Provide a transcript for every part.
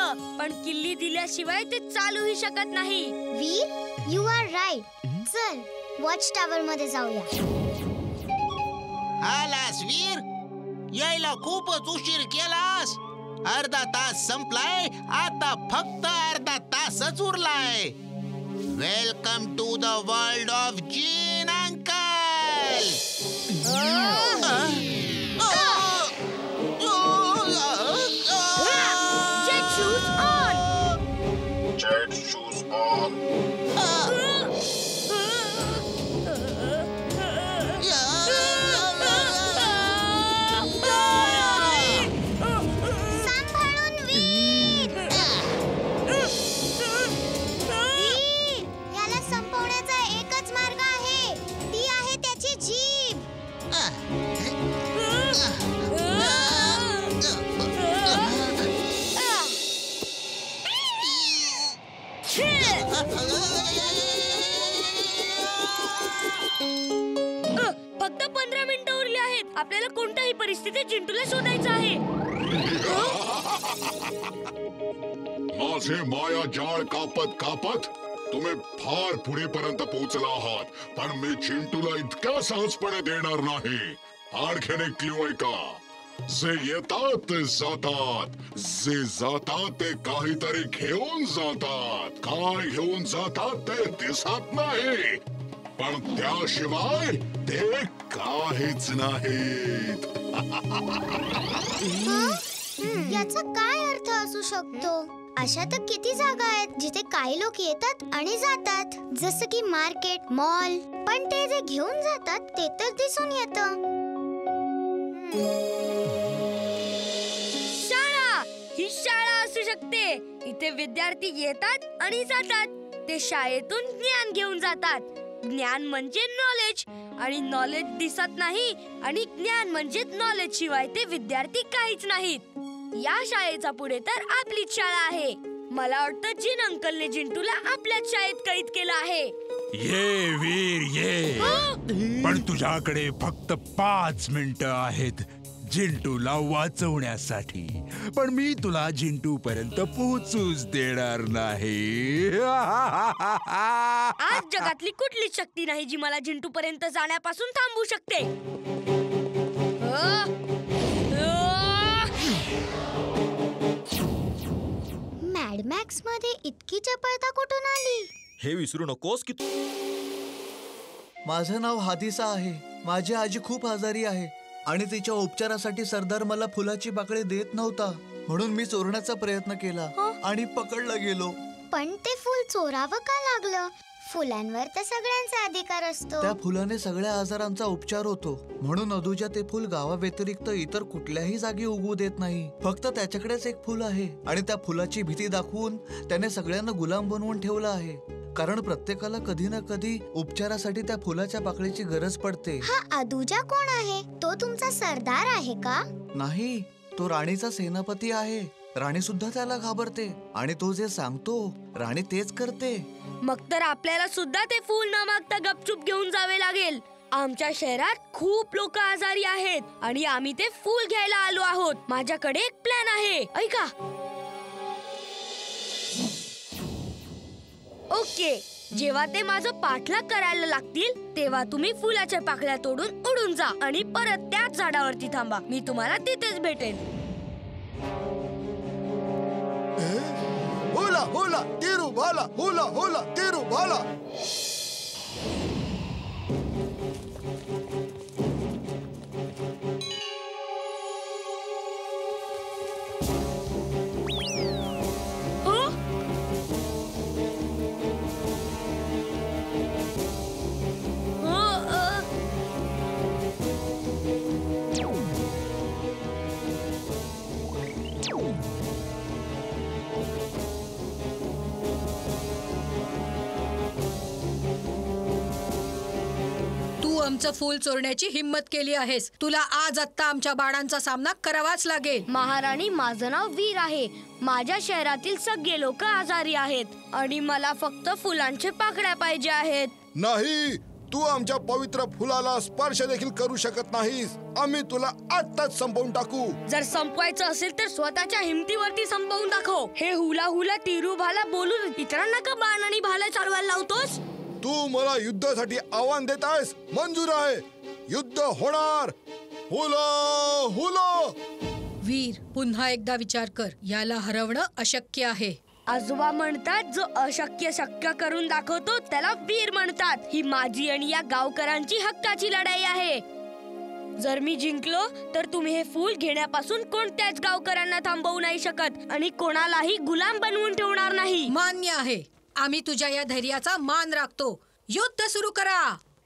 असतं, पण किल्ली दिल्याशिवाय ते चालूही शकत नाही. वीर, यू आर राईट. चल, वॉच टॉवर मध्ये जाऊया. आलास वीर, यायला खूपच उशीर केलास. अर्धा तास संपलाय, आता फक्त अर्धा तासच उरलाय. Welcome to the world of Gene uncle. Jet shoes on. Jet shoes on. सांभाळून वीर. वीर, याला संपवण्याचा एकच मार्ग आहे. ती आहे त्याची जीभ. फक्त 15 मिनिटं उरली आहेत. आपल्याला कोणत्याही परिस्थितीत जिंटूला शोधायचं आहे. माझे माया जाळ कापत कापत तुम्ही फार पुढेपर्यंत पोहोचला आहात, पण मी चिंटूला इतक्या सहजपणे देणार नाही. आणखीन एक क्ल्यू ऐका. जे येतात ते जातात, जे जातात ते काहीतरी घेऊन जातात. काय घेऊन जातात ते दिसत नाही, पण त्याशिवाय ते काहीच नाहीत. याचा काय अर्थ असू शकतो? अशा तर किती जागा आहेत जिथे काही लोक येतात आणि जातात, जसं की मार्केट, मॉल. पण ते जे घेऊन जातात ते तर दिसून येतं. शाळा, ही शाळा असू शकते. इथे विद्यार्थी येतात आणि जातात. ते शाळेतून ज्ञान घेऊन जातात. ज्ञान म्हणजे नॉलेज, आणि नॉलेज दिसत नाही, आणि ज्ञान म्हणजे नॉलेज शिवाय ते विद्यार्थी काहीच नाहीत. या शाळेचा पुढे तर आपलीच शाळा आहे. मला वाटतं जिन अंकलने जिंटूला आपल्याच शाळेत कैद केलं आहे. ये वीर ये, पण तुझ्याकडे फक्त 5 मिनिटं आहेत जिंटूला वाचवण्यासाठी. पण मी तुला जिंटू पर्यंत पोहोचूच देणार नाही. आज जगातली कुठलीच शक्ती नाही जी मला जिंटू पर्यंत जाण्यापासून थांबवू शकते. मॅड मॅक्स मध्ये इतकी चपळता कुठून आली? हे विसरू नकोस की माझं नाव हादिसा आहे. माझी आजी खूप आजारी आहे आणि तिच्या उपचारासाठी सरदार मला फुलाची पाकळी देत नव्हता. म्हणून मी चोरण्याचा प्रयत्न केला आणि पकडला गेलो. पण ते फूल चोरावं का लागलं? फुलांवर तर सगळ्यांचा अधिकार असतो. त्या फुलाने सगळ्या आजारांचा उपचार होतो. म्हणून अदुजा ते फुल गावाव्यतिरिक्त इतर कुठल्याही जागी उगवू देत नाही. फक्त त्याच्याकडेच एक फुल आहे आणि त्या फुलाची भीती दाखवून त्याने सगळ्यांना गुलाम बनवून ठेवला आहे. कारण प्रत्येकाला कधी ना कधी उपचारासाठी त्या फुलाच्या पाकळीची गरज पडते. हा अदुजा कोण आहे? तो तुमचा सरदार आहे का? नाही, तो राणीचा सेनापती आहे. राणी सुद्धा त्याला घाबरते आणि तो जे सांगतो राणी तेच करते. मग तर आपल्याला सुद्धा ते फूल न मागता गपचूप घेऊन जावे लागेल. आमच्या शहरात खूप लोक आजारी आहेत आणि आम्ही ते फूल घ्यायला आलो आहोत. माझ्याकडे एक प्लॅन आहे, ऐका. ओके, जेव्हा ते माझं पाठलाग करायला लागतील तेव्हा तुम्ही फुलाच्या पाकळ्या तोडून उडून जा आणि परत त्याच झाडावरती थांबा. मी तुम्हाला तिथेच भेटेन. होला होला तिरुबाला, होला होला तिरुबाला. आमचं फूल चोरण्याची हिम्मत केली आहेस. तुला आज आत्ता आमच्या बाणांचा सामना करावाच लागेल. महाराणी, माझं नाव वीर आहे. माझ्या शहरातील सगळे लोक आजारी आहेत आणि मला फक्त फुलांचे पाकळ्या पाहिजे आहेत. नाही, तू आमच्या पवित्र फुलाला स्पर्श देखील करू शकत नाहीस. आम्ही तुला आत्ताच संपवून टाकू. जर संपवायचं असेल तर स्वतःच्या हिमतीवरती संपवून दाखव. हे हुला हुला तिरू भाला बोलून इतरांना का बाण आणि भाला चालवायला लावतोस? तू मला युद्धासाठी आव्हान देत आहेस. मंजूर आहे, युद्ध होणार. Hula hula. वीर, पुन्हा एकदा विचार कर. याला हरवणं अशक्य आहे. आजोबा म्हणतात जो अशक्य शक्य करून दाखवतो त्याला वीर म्हणतात. ही माझी आणि या गावकऱ्यांची हक्काची लढाई आहे. जर मी जिंकलो तर तुम्ही हे फूल घेण्यापासून कोणत्याच गावकऱ्यांना थांबवू नाही शकत आणि कोणालाही गुलाम बनवून ठेवणार नाही. मान्य आहे. आम्ही तुझ्या या धैर्याचा मान राखतो. युद्ध सुरू करा.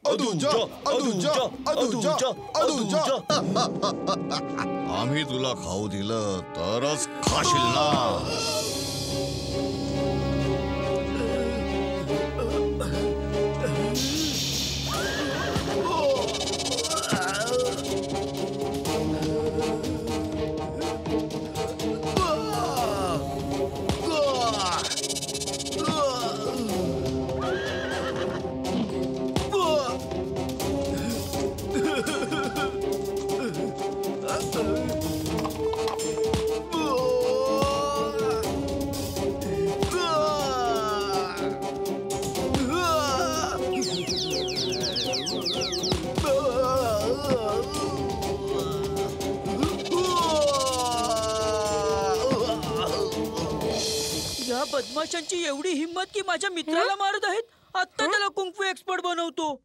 अदुजा, अदुजा, अदुजा, अदुजा. आम्ही तुला खाऊ दिलं तरच खाशील ना. या बदमाशांची एवढी हिम्मत की माझ्या मित्राला मारत आहेत. आता त्याला कुंफू एक्सपर्ट बनवतो.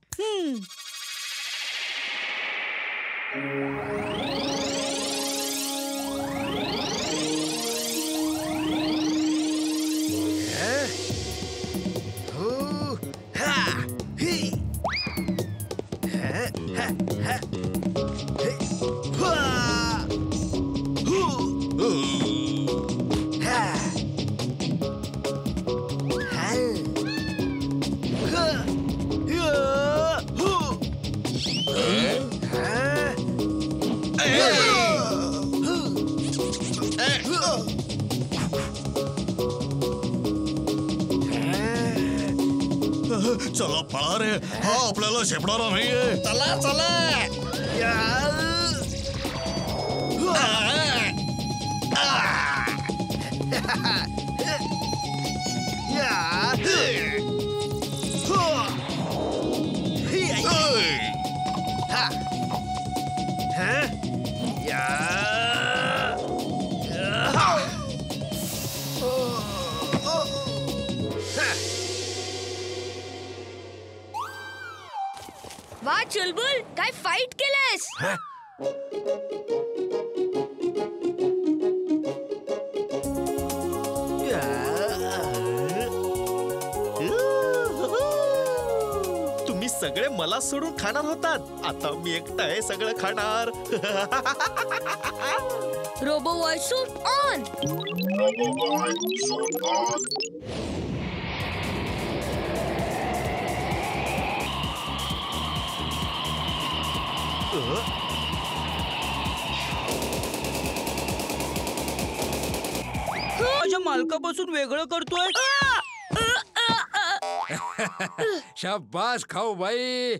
चला पळा रे, हा आपल्याला शेपणारा नाहीये. चला चला. वा चुलबुल, काय फाईट केलंस? तुम्ही सगळे मला सोडून खाणार होतात. आता मी एकटा आहे सगळं खाणार. Robo voice suit on. माझ्या मालकापासून वेगळं करतोय. शाबास खाऊ बाई,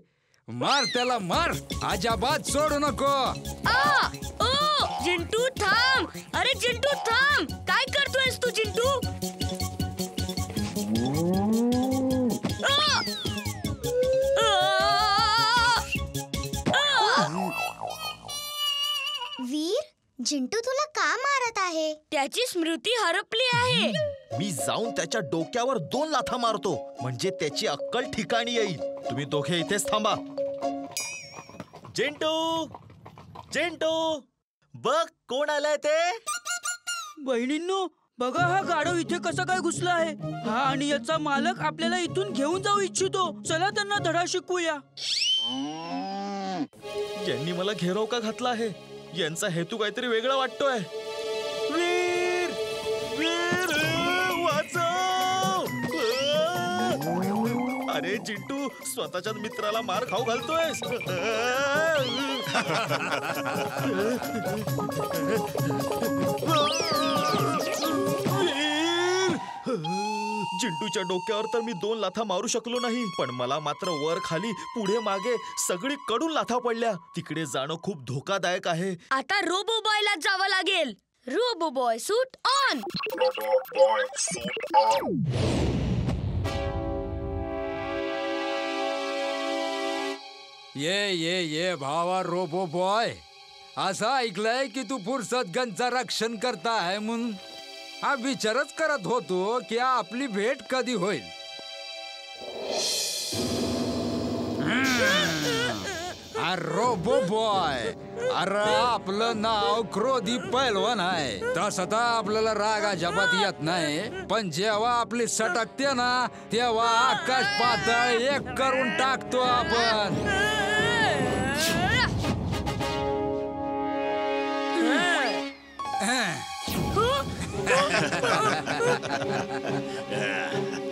मार त्याला मार. अजाबात सोडू नको. जिंटू थांब. अरे जिंटू थांब. काय करतोयस तू जिंटू? वीर, जिंटू तुला का मारत आहे? त्याची स्मृती हरपली आहे. मी जाऊन त्याच्या डोक्यावर 2 लाथा मारतो म्हणजे त्याची अक्कल ठिकाणी येईल. तुम्ही दोघे इथेच थांबा. चिंटू, चिंटू, बघ कोण आलंय ते. बहिणींनो, बघा हा गाढव इथे कसा काय घुसला आहे. हा आणि याचा मालक आपल्याला इथून घेऊन जाऊ इच्छितो. चला त्यांना धडा शिकूया. यांनी मला घेराव का घातला आहे? यांचा हेतू काहीतरी वेगळा वाटतोय. वीर, वीर, वाचव. अरे चिंटू, स्वतःच्याच मित्राला मार खाऊ घालतोयस. चिंटूच्या डोक्यावर तर मी 2 लाथा मारू शकलो नाही, पण मला मात्र वर खाली पुढे मागे सगळीकडून लाथा पडल्या. तिकडे जाणं खूप धोकादायक आहे. आता रोबो बॉयला जावं लागेल. Robo boy suit on. ये भावा रोबो बॉय, असं ऐकलंय की तू फुरसतगंजचा रक्षण करता आहे म्हणून. हा विचारच करत होतो की आपली भेट कधी होईल. रोबो बॉय, अरे आपलं नाव क्रोधी पैलवान आहे. तसं तर आपल्याला राग अजिबात येत नाही, पण जेव्हा आपली सटकते ना तेव्हा आकाश पातळ एक करून टाकतो आपण.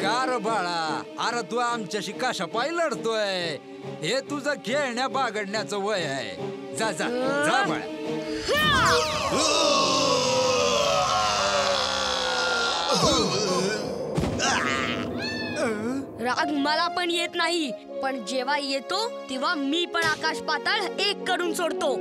कार बाळा, अरे तू आमच्याशी कशा पाय लढतोय? हे तुझं खेळण्या बागडण्याचं वय आहे. जा जा जा बाळा. राग मला पण येत नाही, पण जेव्हा येतो तेव्हा मी पण आकाश पाताळ एक करून सोडतो.